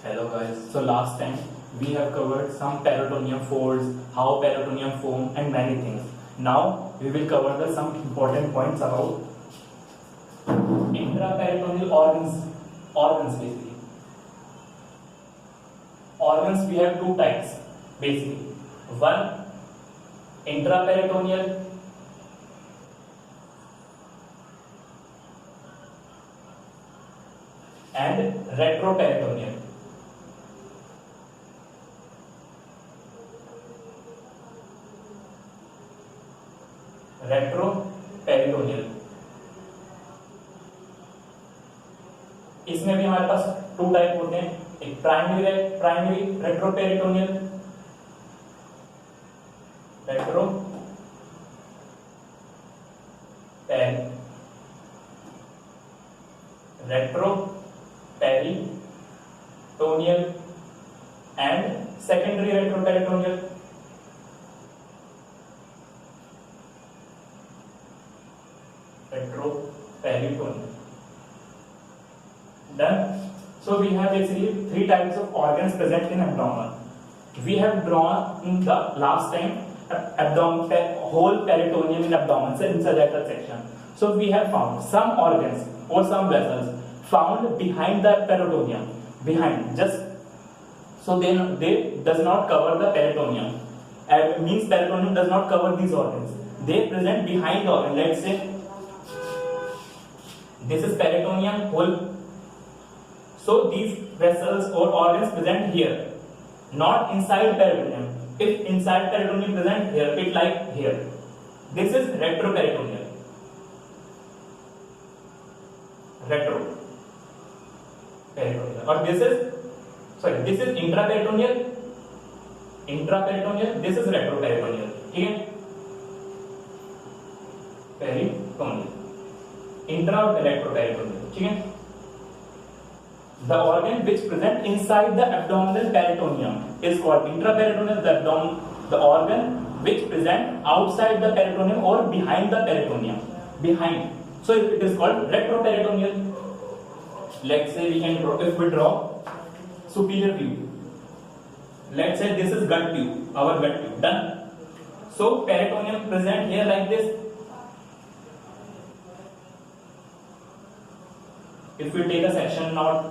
Hello guys. So last time we have covered some peritoneum folds, how peritoneum form and many things. Now we will cover some important points about intraperitoneal organs basically. Organs we have two types basically. One intraperitoneal and retroperitoneal. Retroperitoneal, इसमें भी हमारे पास to type होते हैं, एक primary retroperitoneal, retroperitoneal and secondary retroperitoneal. Retroperitoneal. Done. So we have basically three types of organs present in abdomen. We have drawn in the last time whole peritoneum in abdomen, so in sagittal section. So we have found some organs or some vessels found behind the peritoneum, behind just so they does not cover the peritoneum. Means peritoneum does not cover these organs. They present behind the organ. Let's say this is peritoneum hole. So these vessels or organs present here, not inside peritoneum. If inside peritoneum present here, it like here. This is retroperitoneal. Or this is intraperitoneal. This is retroperitoneal. ठीक है? Peritoneal. Intra और retroperitoneal. ठीक है. The organ which present inside the abdominal peritoneum is called intraperitoneal. The organ which present outside the peritoneum or behind the peritoneum, behind, so it is called retroperitoneal. Let's say we can draw, if we draw superior view, let's say this is gut tube, our gut tube. Done. So peritoneum present here like this. If we take a section not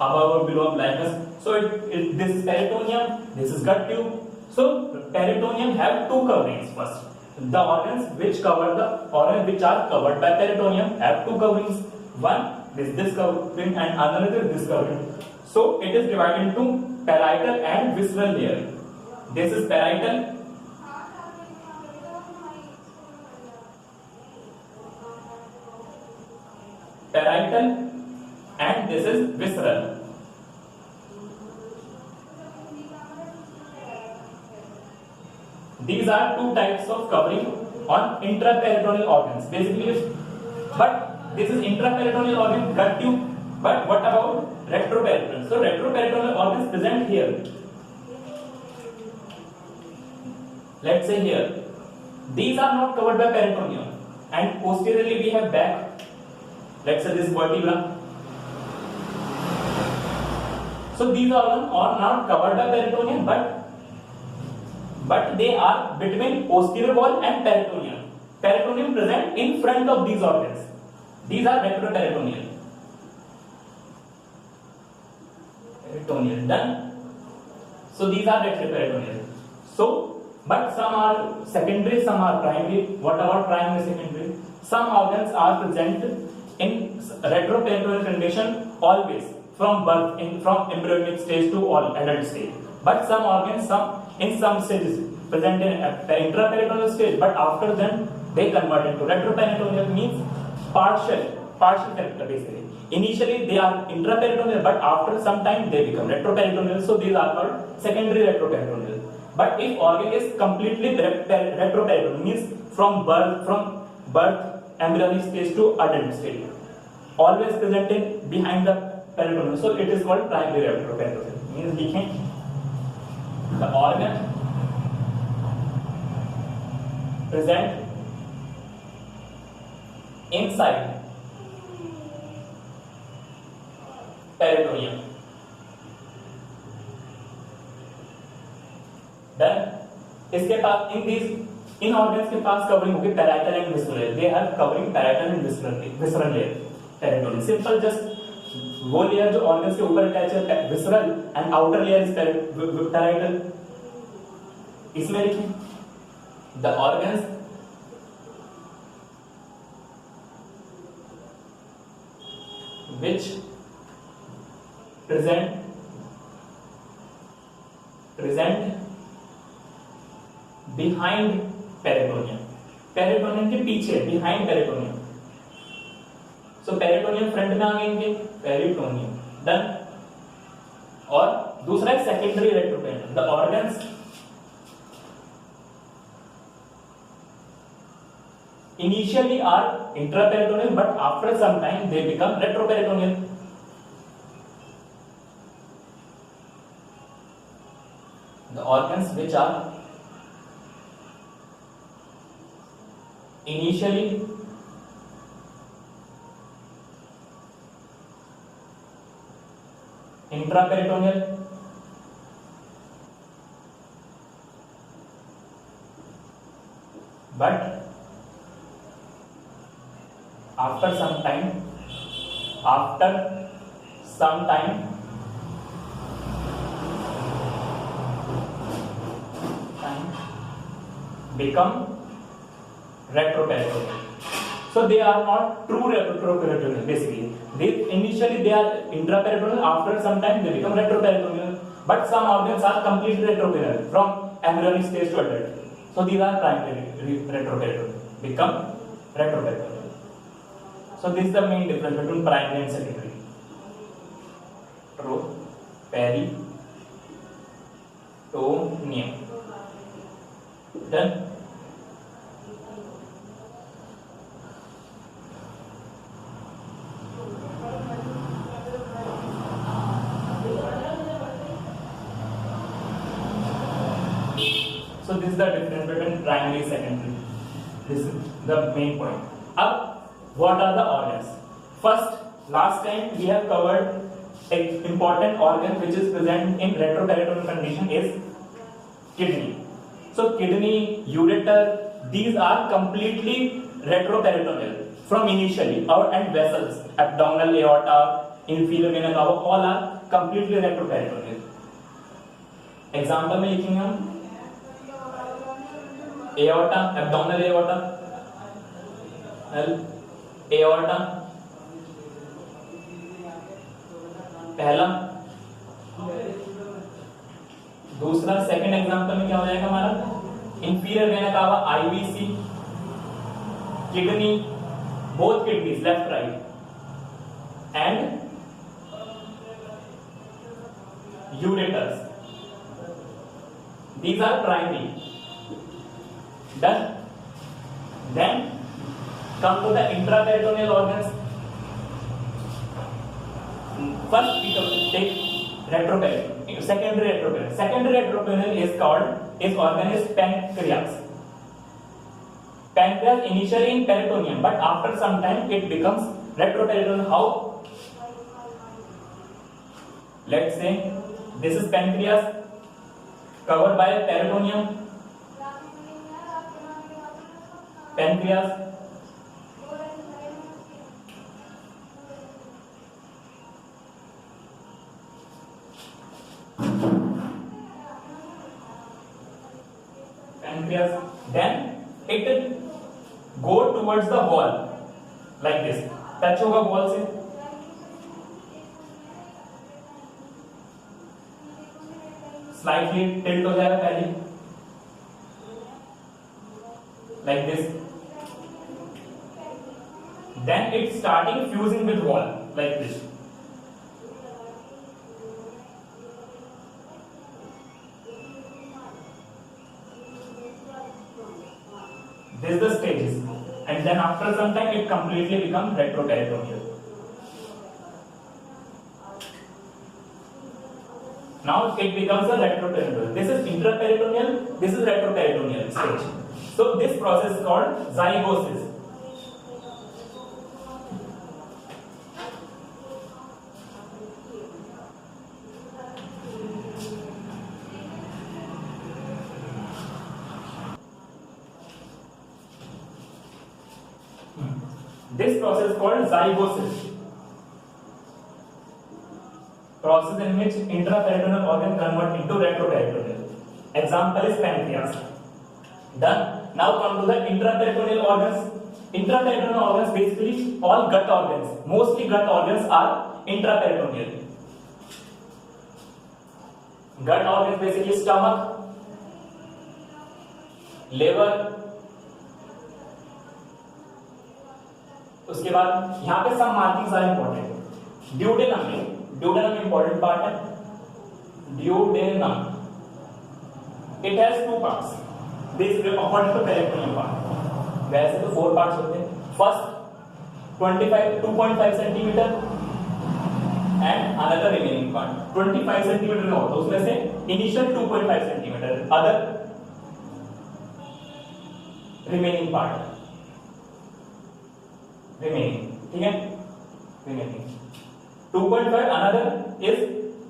above or below like this, so this is peritoneum, this is gut tube. So peritoneum have two coverings. First, the organs which are covered by peritoneum have two coverings. One this covering and another this covering. So it is divided into parietal and visceral layer. This is parietal. And this is visceral. These are two types of covering on intraperitoneal organs basically. But this is intraperitoneal organ, gut tube. But what about retroperitoneal? So retroperitoneal organs present here. Let's say here, these are not covered by peritoneum, and posteriorly we have back. Let's say this vertebra. So these organs are not covered by peritoneum, but they are between posterior wall and peritoneum. Peritoneum present in front of these organs. These are retroperitoneal. Done. So these are retroperitoneal. So, but some are secondary, some are primary. What about primary, secondary? Some organs are present in retroperitoneal condition always, from birth, from embryonic stage to all adult stage. But some organs, in some stages present in intraperitoneal stage, but after then they convert into retroperitoneal, means partial character basically. Initially they are intraperitoneal, but after some time they become retroperitoneal. So these are called secondary retroperitoneal. But if organ is completely retroperitoneal, means from birth embryonic stage to adult stage, always presented behind the peritoneum, so it is called primary retroperitoneal. Means लिखें the organ present inside peritoneum इसके पास इन organs के पास covering होगी parietal and visceral layer, they have covering parietal and visceral layer peritoneum, simple just वो layer जो organs के ऊपर attach है visceral and outer layer is parietal. इसमें लिखिए the organs which present behind peritoneum, peritoneum के पीछे behind peritoneum, so peritoneum front में आ गए इनके पेरिटोनियम डन। और दूसरा है secondary retroperitoneum, the organs initially are intraperitoneal but after some time they become retroperitoneal। The organs which are initially intraperitoneal but after some time become retroperitoneal, so they are not true retroperitoneal basically, they initially they are intraperitoneal, after some time they become retroperitoneal, but some organs are completely retroperitoneal from embryonic stage to adult, so these are primary retroperitoneal become retroperitoneal। So this is the main difference between primary and secondary. Peritoneum. Done. So this is the difference between primary and secondary. This is the main point. Up. What are the organs? First, last time we have covered an important organ which is present in retroperitoneal condition is kidney. So kidney, ureter, these are completely retroperitoneal from initially, and vessels, abdominal aorta, inferior vena cava, all are completely retroperitoneal। Example में लिखेंगे हम aorta, abdominal aorta, aorta पहला, दूसरा second example में क्या हो जाएगा हमारा inferior vena cava IVC, kidney, both kidneys left right and ureters, these are primary। done। then come to the intraperitoneal organs। First we take retroperitoneal, secondary retroperitoneal। Secondary retroperitoneal is organ is pancreas। Pancreas initially in peritoneum, but after some time it becomes retroperitoneal। How? Let's say this is pancreas covered by peritoneum, pancreas then it go towards the wall like this, touch होगा wall से, slightly tilt हो जाएगा पहले like this, then it's starting fusing with wall like this। This is the stages, and then after some time it completely becomes retroperitoneal। Now it becomes a retroperitoneal। This is intraperitoneal, this is retroperitoneal stage। So this process is called zygosis। This process is called zygosis. Process in which intraperitoneal organ convert into retroperitoneal. Example is pancreas. Done. Now come to the intraperitoneal organs. Intraperitoneal organs basically all gut organs. Mostly gut organs are intraperitoneal. Gut organs basically stomach, liver. उसके बाद यहाँ पे सब markings are important. Duodenum में duodenum important part है. Duodenum it has two parts. Basically according to peritoneal part. वैसे तो 4 parts होते हैं. First 2.5 centimeter and another remaining part 25 centimeter का होता है. उसमें से initial 2.5 centimeter, other remaining part remaining. ठीक है, remaining 2.5, another is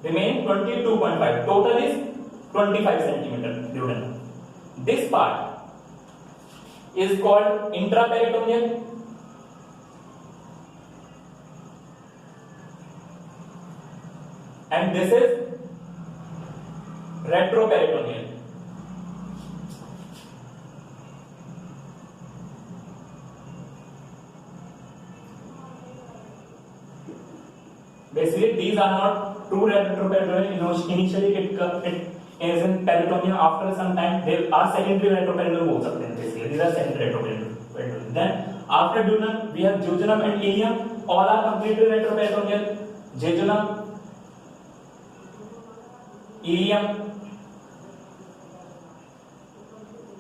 remaining 22.5. Total is 25 centimeter duodenum. This part is called intraperitoneal and this is retroperitoneal. Basically, these are not true retroperitoneal. Initially, it is in peritoneum. After some time, they are secondary retroperitoneal. हो सकते हैं. Basically, these are secondary retroperitoneal. Then, after duodenum, we have jejunum and ileum. All are completely retroperitoneal. Jejunum, ileum.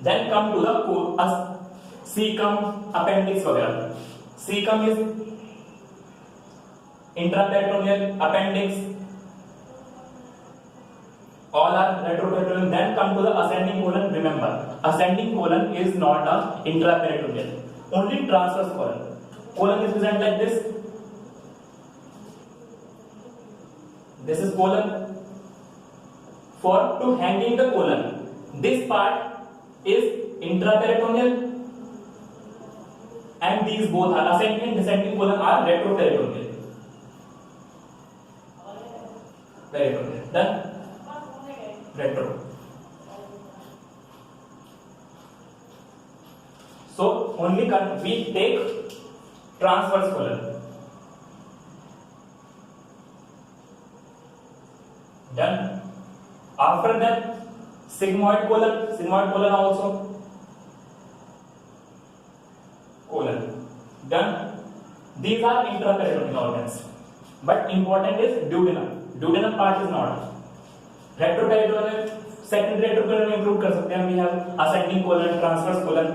Then come to the cecum, appendix वगैरह. Cecum is intraperitoneal, appendix, all are retroperitoneal. Then come to the ascending colon. Remember, ascending colon is not a intraperitoneal, only transverse colon. Colon is present like this. This is colon. For to hanging the colon, this part is intraperitoneal and these both are ascending and descending colon are retroperitoneal. Peritoneal. Then retro. So only we take transverse colon. Done. After that, sigmoid colon also colon. Done. These are intraperitoneal organs, but important is duodenum. Duodenum part is not. Retroperitoneal, secondary retroperitoneal include कर सकते हैं. We have ascending colon, transverse colon.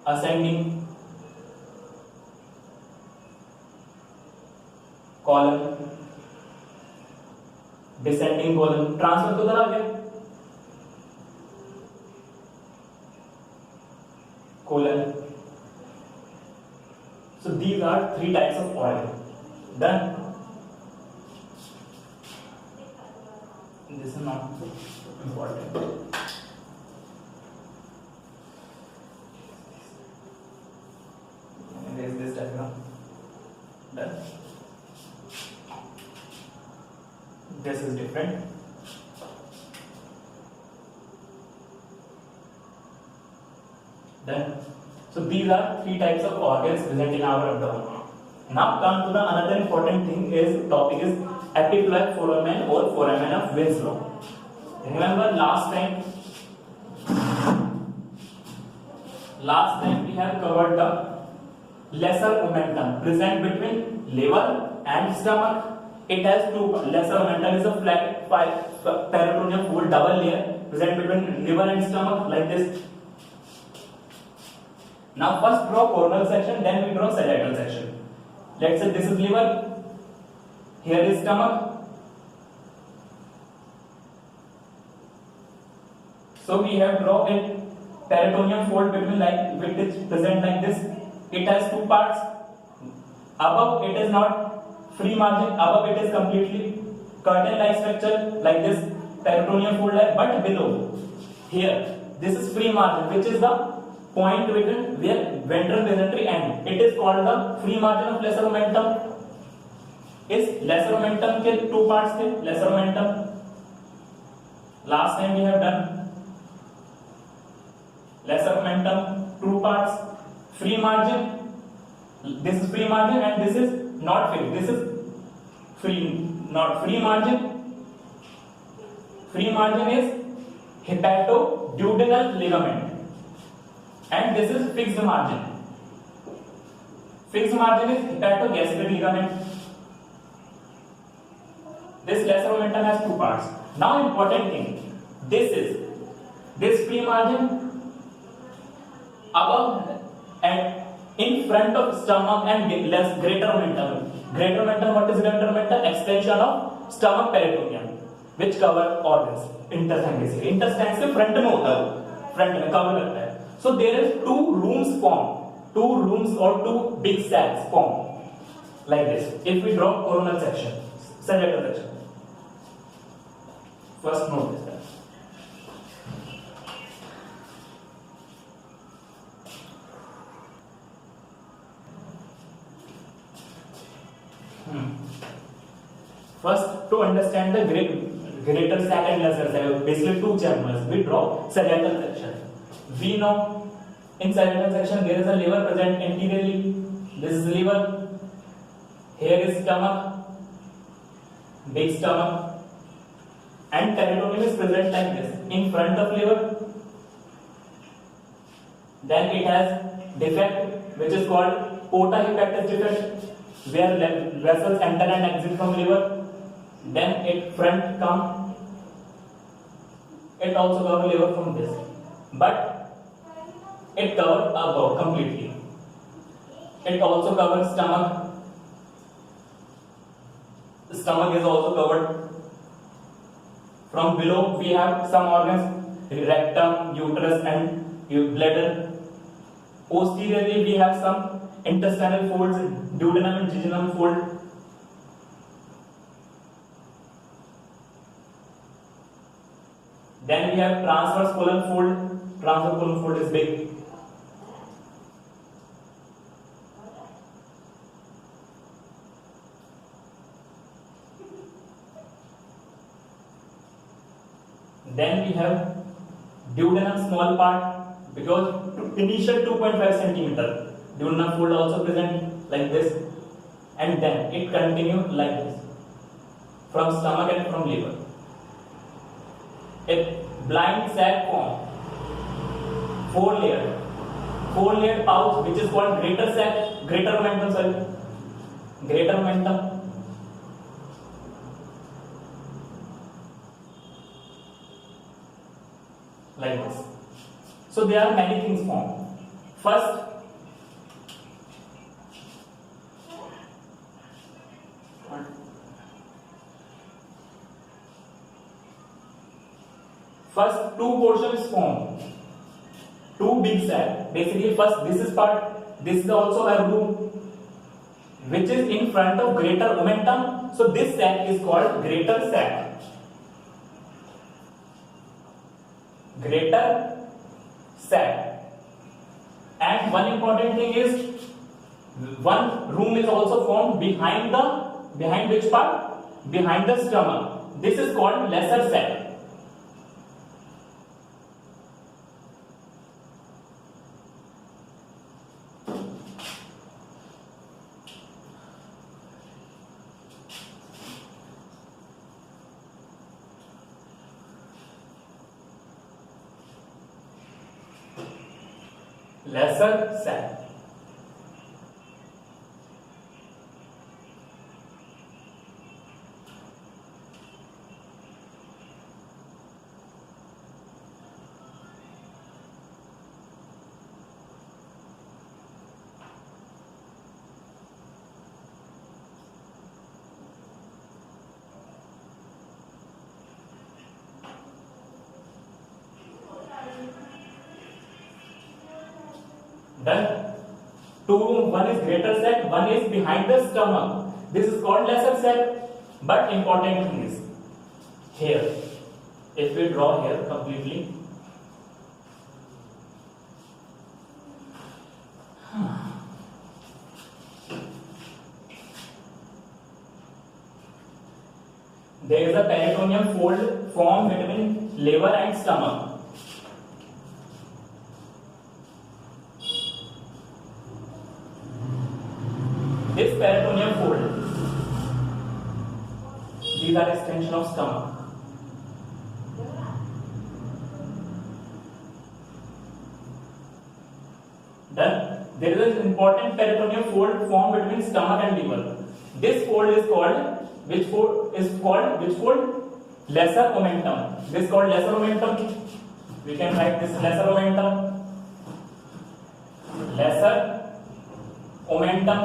Ascending colon, descending colon. Transverse तो उधर आ गया. Colon. So these are 3 types of organ. Done. This is not important. There is this diagram. Done. This is different. Done. So these are 3 types of organs present in our abdomen. Now come to the another important thing is topic is epiploic foramen or foramen of Winslow. Remember last time we have covered the lesser omentum present between liver and stomach. It has 2. Lesser omentum is a flat peritoneal fold double layer present between liver and stomach like this. Now first draw coronal section, then we draw sagittal section. Let's say this is liver, here is stomach. So we have drawn a peritoneum fold between which is present like this. It has 2 parts. Above it is not free margin, above it is completely curtain like structure like this peritoneum fold, but below here this is free margin, which is the point between where ventral mesentery end. It is called the free margin of lesser momentum. इस lesser momentum के two parts थे. Lesser momentum last time we have done lesser momentum two parts. Free margin, this is free margin and this is not free. This is free, not free margin. Free margin is hepatoduodenal ligament and this is fixed margin. Fixed margin is hepatogastric ligament. This lesser momentum has two parts. Now important thing, this free margin above and in front of stomach and less greater momentum. Greater momentum, what is greater momentum? Extension of stomach peritoneum, which cover organs. Intestine से intestine से front में होता है, front में cover करता है. So there is two rooms formed, two rooms or two big sacs formed like this. If we draw coronal section, sagittal section. First note this. First, to understand the greater sac and lesser sac, basically two chambers, we draw sagittal section. We know in sagittal section there is a liver present anteriorly. This is liver. Here is stomach, big stomach, and peritoneum is present like this in front of liver. Then it has defect which is called porta hepatis defect, where vessels enter and exit from liver. Then it front come, it also cover liver from this, but it cover above completely. It also covers stomach. The stomach is also covered. From below we have some organs, rectum, uterus and bladder. Posteriorly we have some intestinal folds, duodenum and jejunum fold. Then we have transverse colon fold. Transverse colon fold is big. Then we have duodenum small part, because initial 2.5 centimeter. Duodenum fold also present like this, and then it continues like this from stomach and from liver. A blind sac form, four layered pouch, which is called greater sac, greater momentum, greater momentum. Like this. So there are many things formed. First, two portions formed, two big sac. Basically, first this is part. This is also a room which is in front of greater momentum. So this sac is called greater sac. Greater sac. And one important thing is, one room is also formed behind which part? Behind the stomach. This is called lesser sac. Lesser sac. Then two room, one is greater sac, one is behind the stomach. This is called lesser sac. But important thing is here, if we draw here completely, there is a peritoneum fold formed between liver and stomach. This peritoneum fold, these are extension of stomach. Then there is an important peritoneum fold formed between stomach and liver. This fold is called which fold? Lesser omentum. This is called lesser omentum. We can write this lesser omentum. Lesser omentum.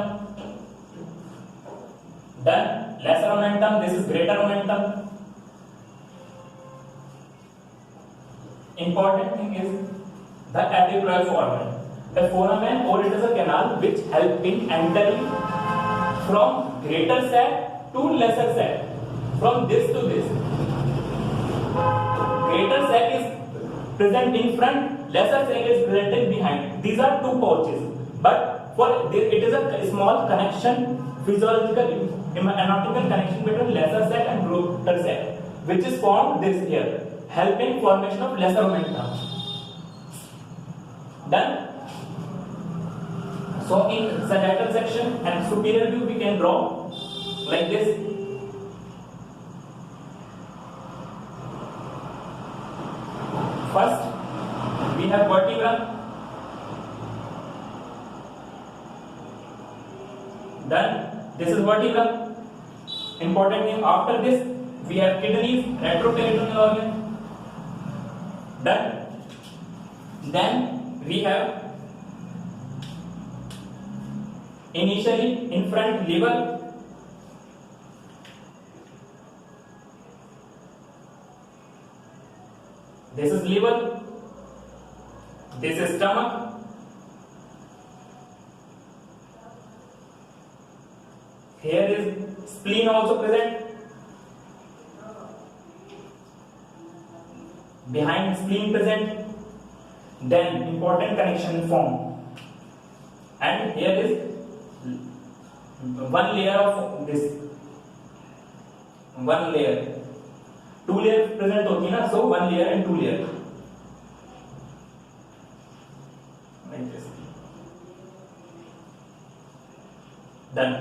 Then lesser omentum. This is greater omentum. Important thing is the epidural foramen. A foramen, or it is a canal which helps in entering from greater sac to lesser sac. From this to this. Greater sac is present in front, lesser sac is presented behind. These are two pouches, but it is a small connection, physiological, anatomical connection between lesser sac and greater sac, which is formed this here, helping formation of lesser omentum. Then, so in sagittal section and superior view we can draw like this. First, we have vertebra. Then this is vertebra. Important thing, after this we have kidneys, retroperitoneal organ. Then we have initially in front liver. This is liver. This is stomach. Here is spleen also present. Behind spleen present. Then important connection formed. And here is one layer of this. One layer. Two layers present होती है ना, so one layer and two layer. Like this. Done.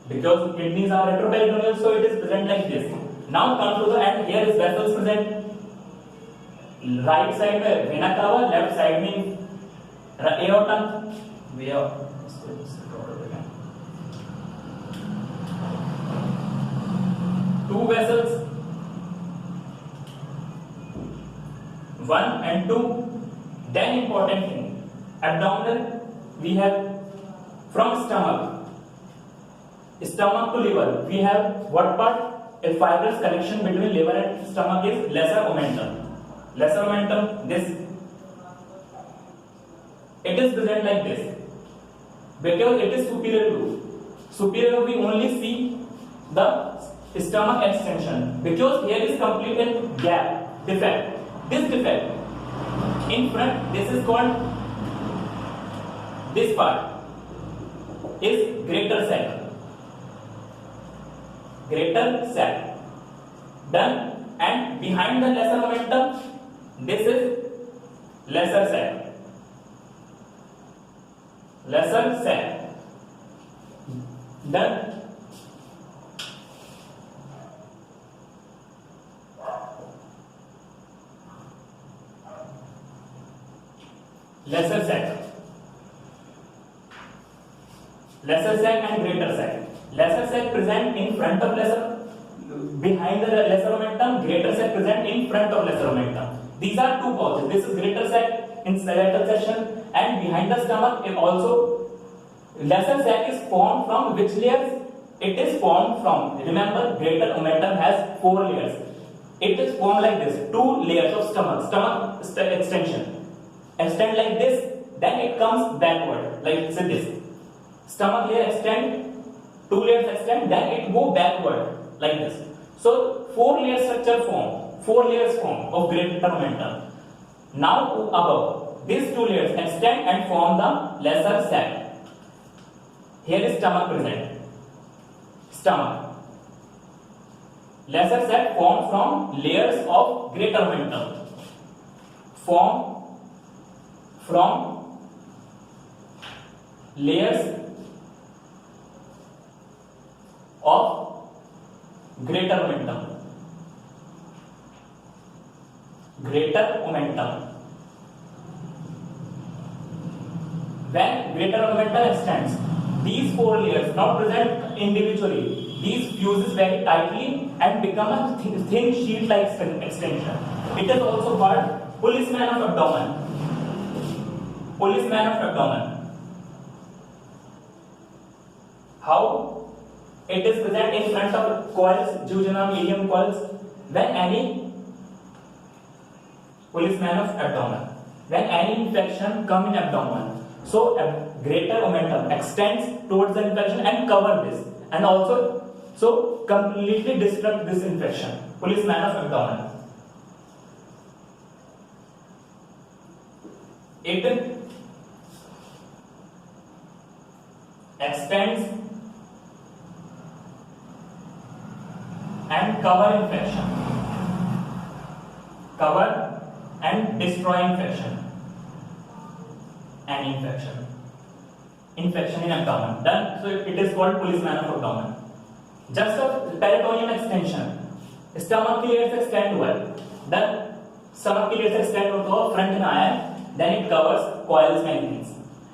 Because kidneys are retroperitoneal, so it is present like this. Now come to the end. Here is vessels present. Right side में vena cava, left side में aorta. Two vessels. 1 and 2. Then important thing, abdominal we have from stomach to liver. We have what part? A fibrous connection between liver and stomach is lesser omentum. Lesser omentum, this. It is present like this because it is superior view. Superior we only see the stomach extension because here is complete gap, defect. This defect in front, this is called, this part is greater sac. Greater sac. Done. And behind the lesser omentum, this is lesser sac. Lesser sac. Done. Lesser sac. Lesser sac and greater sac. Lesser sac present in front of behind the lesser omentum. Greater sac present in front of lesser omentum. These are two pouches. This is greater sac in sagittal section, and behind the stomach it also. Lesser sac is formed from which layers? It is formed from. Remember, greater omentum has 4 layers. It is formed like this. 2 layers of stomach extension. Extend like this, then it comes backward, like this. Stomach layer extend, 2 layers extend, then it go backward, like this. So 4 layer structure form, 4 layers form of greater omentum. Now to above, these 2 layers extend and form the lesser sac. Here is stomach present. Stomach. lesser set formed from layers of greater momentum. Form from layers of greater momentum. Greater momentum. When greater momentum extends, these four layers not present individually. These fuses very tightly and become a thin sheet-like extension. It is also called policeman of abdomen. Policeman of abdomen. How? It is present in front of coils, jejunum, ileum coils. When any policeman of abdomen. When any infection come in abdomen, so a greater momentum extends towards the infection and cover this, and also so completely disrupt this infection. Policeman of abdomen. It extends and cover infection. Cover and destroy infection. An infection. Infection in abdomen. Done. So it is called policeman of abdomen. Just a peritoneum extension. Stomach की layer से extend हुआ है. Done. Stomach की layer से extend होता है front में आया है. Then it covers coils many things.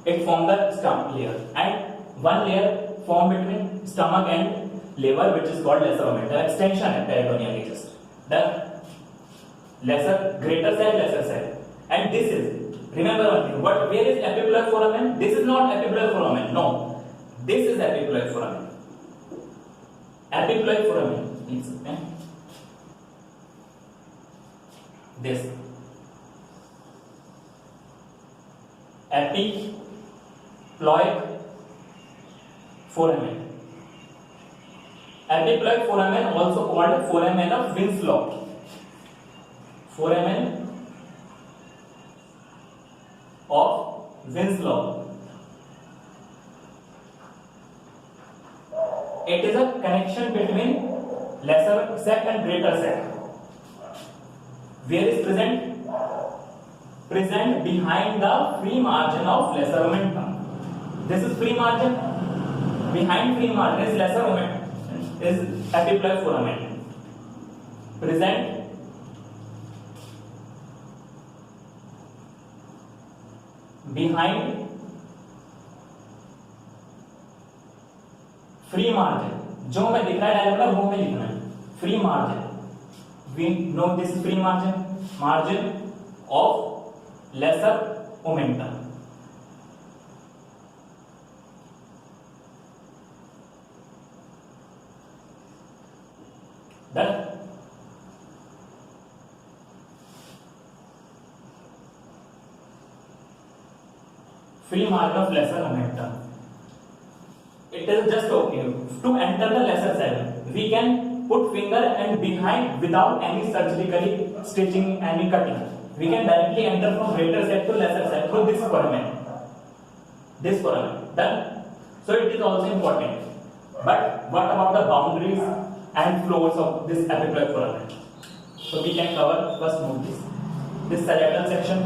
It forms the stomach layer, and one layer formed between stomach and liver, which is called lesser momentum extension है peritoneum की just. Done. Lesser, greater cell, lesser cell, and this is. Remember one thing. What? Where is epibular foramen? This is not epibular foramen. No, this is epibular foramen. Epibular foramen means this. Epiploic foramen. Epiploic foramen, also called foramen of Winslow. Foramen of Winslow. It is a connection between lesser sac and greater sac. Where is present? Present behind the free margin of lesser momentum. This is free margin. Behind free margin is lesser momentum. Is epiploic foramen. Present behind free margin. जो मैं दिख रहा है diagram में वो में लिखना है. Free margin. We know this is free margin. Margin of lesser momentum. Done. Free margin of lesser momentum. It is just okay. To enter the lesser cell, we can put finger and behind without any surgically stitching, any cutting. We can directly enter from greater cell to lesser cell through this foramen. This foramen. Done. So it is also important. But what about the boundaries and floors of this epiploic foramen? So we can cover first note this sagittal section.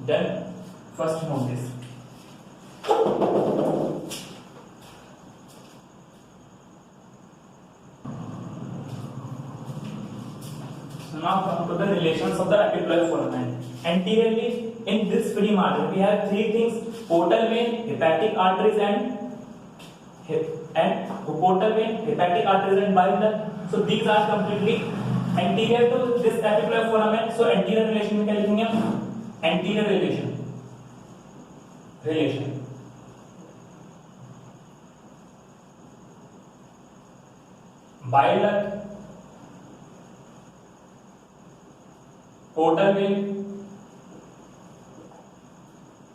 Then first note this. So now come to the relations of the epiploic foramen. Anteriorly in this free margin we have three things: portal vein, hepatic arteries, and portal vein, hepatic arteries, and bile duct. So these are completely anterior to this epiploic foramen. So anterior relation में क्या लिखेंगे हम? Anterior relation. Bile duct, portal vein,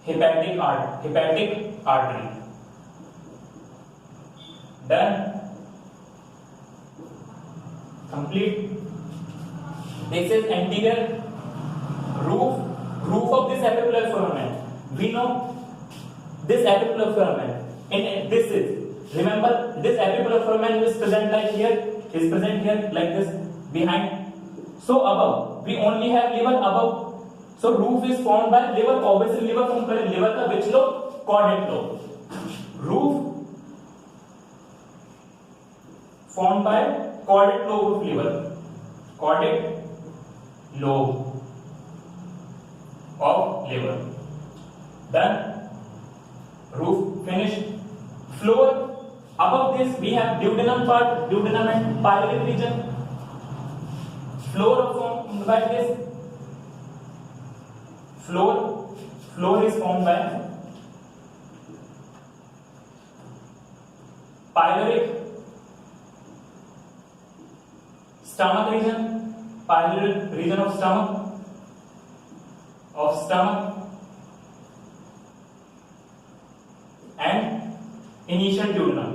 hepatic artery. Done. Complete. This is anterior roof of this epiploic foramen. We know this epipolar foramen, and this is, remember, this epipolar foramen is present like here, is present here like this behind. So above we only have liver above. So roof is formed by liver. Obviously liver formed by liver का which lobe? Caudate lobe. Roof formed by caudate lobe of liver. Caudate lobe of liver. Then roof finished. Floor, above this we have duodenum part, duodenum and pyloric region. Floor formed by this. Floor is formed by pyloric, stomach region, pyloric region of stomach, and initial duodenum.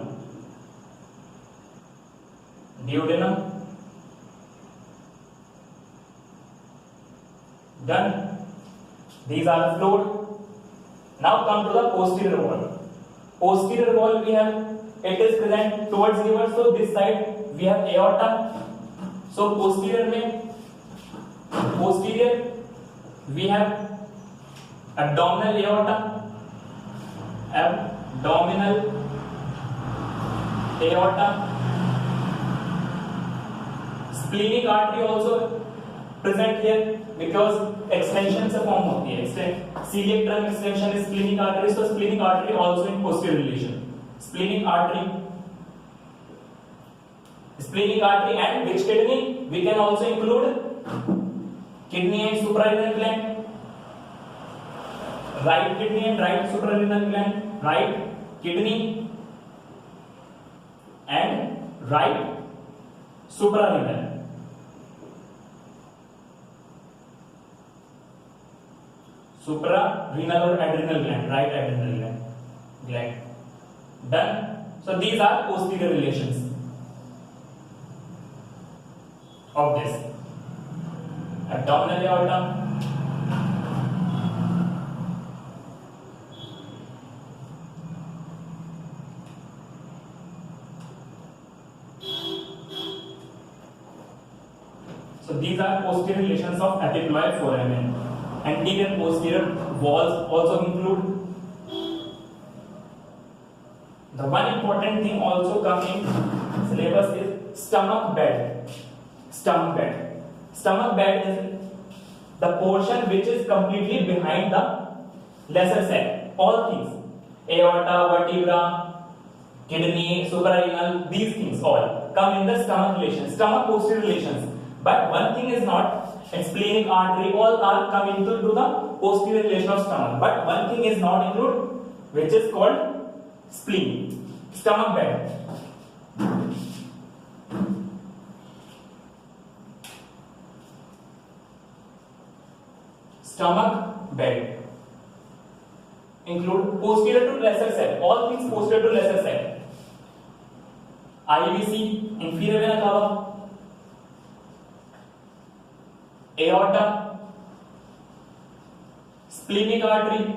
Done. These are the floor. Now come to the posterior wall. Posterior wall we have, it is present towards liver. So this side we have aorta. So posterior we have abdominal aorta. Splenic artery also present here because extension से form होती है. Celiac trunk extension is splenic artery, so splenic artery also in posterior relation. Splenic artery and which kidney? We can also include kidney and suprarenal gland. Right kidney and right suprarenal gland. Right kidney and right suprarenal. Suprarenal or adrenal gland, right adrenal gland. Done. So these are posterior relations of this. Abdominal aorta, so these are posterior relations of epiploid foramen. Anterior and posterior walls also include. The one important thing also coming in syllabus is stomach bed. Stomach bed is the portion which is completely behind the lesser sac. All things, aorta, vertebra, kidney, suprarenal, these things all come in the stomach relations, stomach posterior relations. But one thing is not, splenic artery, all are come into the posterior relation of stomach. But one thing is not included, which is called spleen, stomach bed. Stomach bed include posterior to lesser sac, all things posterior to lesser sac. IVC, inferior vena cava, aorta, splenic artery,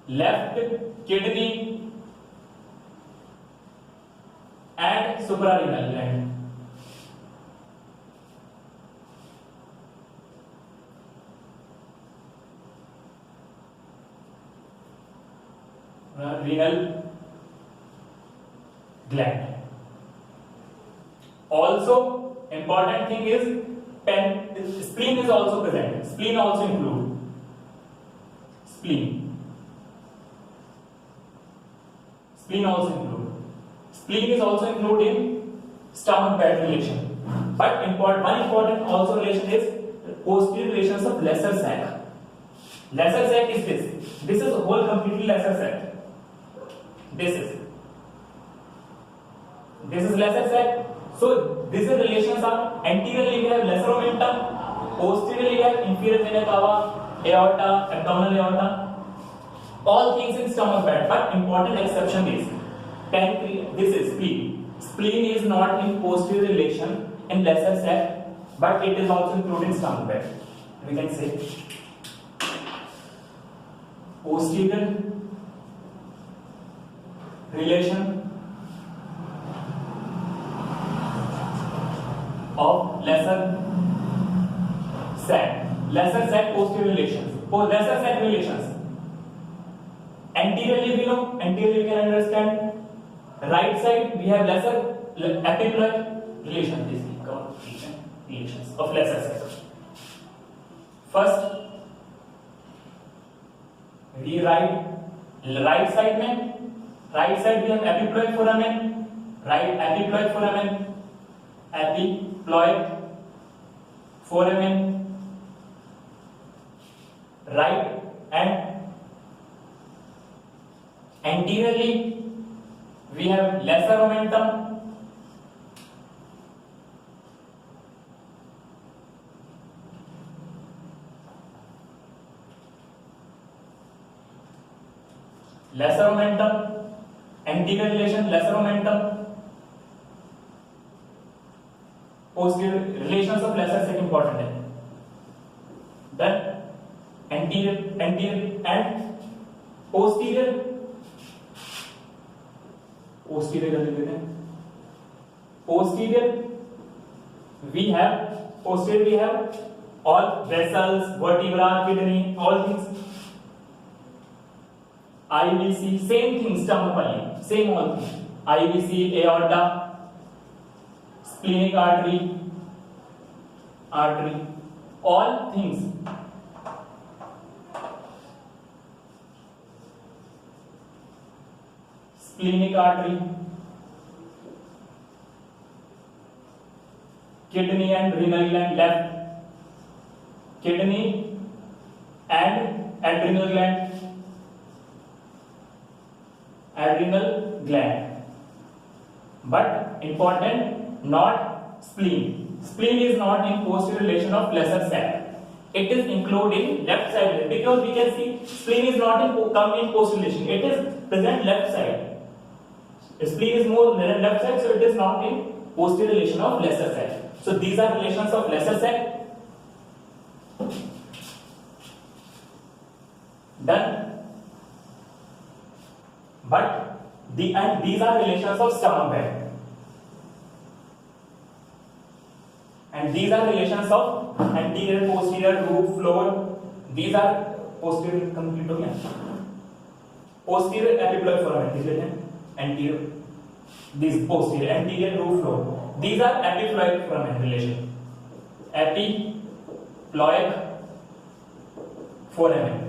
left kidney and suprarenal gland. Renal gland. Also, important thing is spleen is also present. Spleen also include. Spleen is also included in stomach bed relation. But one important also relation is posterior relations of lesser sac. Lesser sac is this. This is whole completely lesser sac. This is lesser sac. So these relations are anteriorly we have lesser omentum, posteriorly we have inferior vena cava, aorta, abdominal aorta, all things in stomach bed. But important exception is this is spleen. Spleen is not in posterior relation in lesser sac, but it is also included in stomach bed. we can say posterior relation of lesser set posterior relations. For lesser set relations, anteriorly we know, anteriorly we can understand. Right side we have lesser epipolar relation. This is called relations of lesser set. First we write right side we have epiploic foramen, right epiploic foramen, right, and anteriorly we have lesser omentum, anterior relation, lesser omentum, posterior relations of lesser set important है. Then anterior and posterior कर लेते हैं. Posterior we have all vessels, vertebra, kidney, all things. IVC, same thing, stomach, same all things. IVC, aorta, splenic artery, all things. Splenic artery, kidney and renal gland left, kidney and adrenal gland, but important, not spleen. Spleen is not in posterior relation of lesser set. It is included in left side because we can see spleen is not come in posterior relation. It is present left side. Spleen is more left side, so it is not in posterior relation of lesser set. So these are relations of lesser set. Done. But these are relations of stomach bed. And these are relations of anterior, posterior, roof, floor. These are posterior complete हो गया. Posterior epiploic foramen, anterior. This posterior, anterior, roof, floor. These are epiploic foramen relation. Epiploic foramen.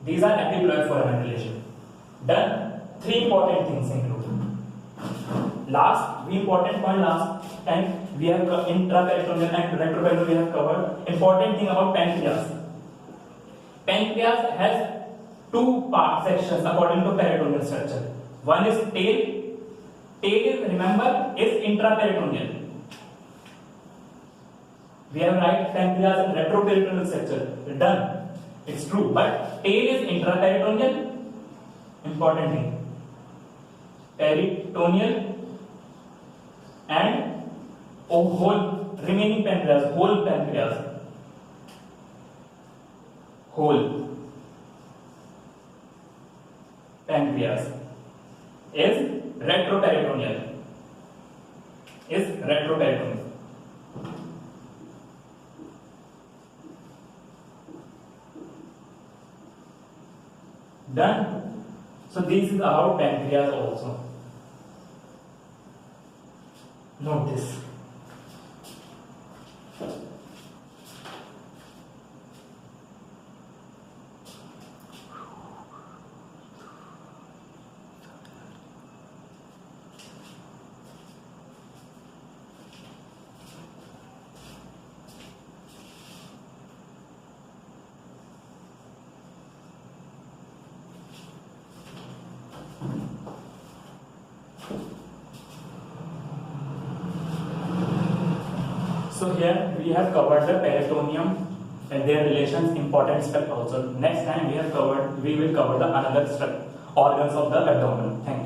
These are epiploic foramen relation. Done. 3 important things included. Last, important point last time we have intraperitoneal and retroperitoneal we have covered. Important thing about pancreas. Pancreas has 2 part sections according to peritoneal structure. One is tail. Tail is, remember, is intraperitoneal. We have right pancreas and retroperitoneal structure. Done. It's true, but tail is intraperitoneal. Important thing. Peritoneal and whole remaining pancreas, whole pancreas is retroperitoneal. Done. So this is about pancreas also. Note this. So here we have covered the peritoneum and their relations, important step also. Next time we will cover the another organs of the abdomen. Thank you.